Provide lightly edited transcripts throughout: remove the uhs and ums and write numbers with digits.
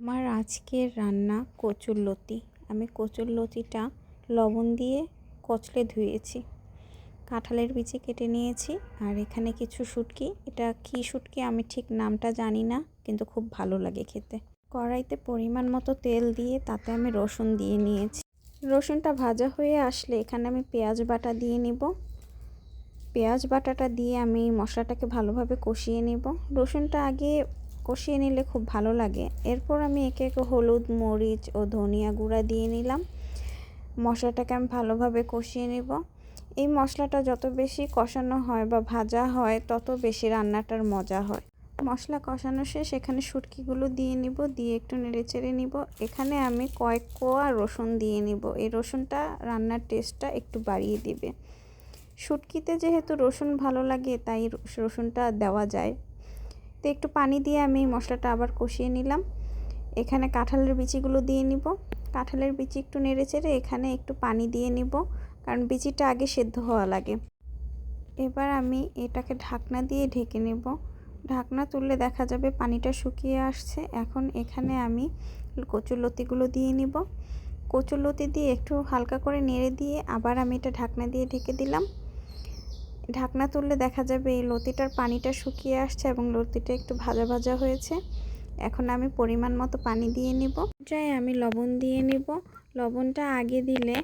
আমার আজকের রান্না কচুরলতি। আমি কচুরলতিটা লবণ দিয়ে কচলে ধুয়েছি, কাঁঠালের বিচি কেটে নিয়েছি, আর এখানে কিছু শুটকি। এটা কি শুটকি আমি ঠিক নামটা জানি না, কিন্তু খুব ভালো লাগে খেতে। কড়াইতে পরিমাণ মতো তেল দিয়ে তাতে আমি রসুন দিয়ে নিয়েছি। রসুনটা ভাজা হয়ে আসলে এখানে আমি পেঁয়াজ বাটা দিয়ে নিব। পেঁয়াজ বাটাটা দিয়ে আমি মশলাটাকে ভালোভাবে কষিয়ে নেব। রসুনটা আগে কষিয়ে নিলে খুব ভালো লাগে। এরপর আমি একে একে হলুদ, মরিচ ও ধনিয়া গুঁড়া দিয়ে নিলাম। মশলাটাকে আমি ভালোভাবে কষিয়ে নেব। এই মশলাটা যত বেশি কষানো হয় বা ভাজা হয় তত বেশি রান্নাটার মজা হয়। মশলা কষানো শেষ, এখানে শুটকিগুলো দিয়ে নিব, দিয়ে একটু নেড়েচেড়ে নিব। এখানে আমি কয়েক কোয়া রসুন দিয়ে নিব। এই রসুনটা রান্নার টেস্টটা একটু বাড়িয়ে দিবে। শুটকিতে যেহেতু রসুন ভালো লাগে তাই রসুনটা দেওয়া যায়। তো একটু পানি দিয়ে আমি মশলাটা আবার কষিয়ে নিলাম। এখানে কাঁঠালের বিচিগুলো দিয়ে নিব। কাঁঠালের বিচি একটু নেড়েচেড়ে এখানে একটু পানি দিয়ে নিব, কারণ বিচিটা আগে সেদ্ধ হওয়া লাগে। এবার আমি এটাকে ঢাকনা দিয়ে ঢেকে নেব। ঢাকনা তুললে দেখা যাবে পানিটা শুকিয়ে আসছে। এখন এখানে আমি কচুরলতিগুলো দিয়ে নিব। কচুরলতি দিয়ে একটু হালকা করে নেড়ে দিয়ে আবার আমি এটা ঢাকনা দিয়ে ঢেকে দিলাম। ঢাকনা তুললে দেখা যাবে এই লতিটার পানিটা শুকিয়ে আসছে এবং লতিটা একটু ভাজা ভাজা হয়েছে। এখন আমি পরিমাণ মতো পানি দিয়ে নিব। আমি লবণ দিয়ে নিব। লবণটা আগে দিলে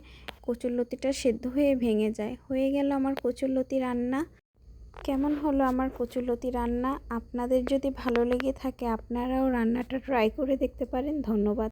কচুরলতিটা সেদ্ধ হয়ে ভেঙে যায়। হয়ে গেল আমার কচুরলতি রান্না। কেমন হলো আমার কচুরলতি রান্না? আপনাদের যদি ভালো লেগে থাকে আপনারাও রান্নাটা ট্রাই করে দেখতে পারেন। ধন্যবাদ।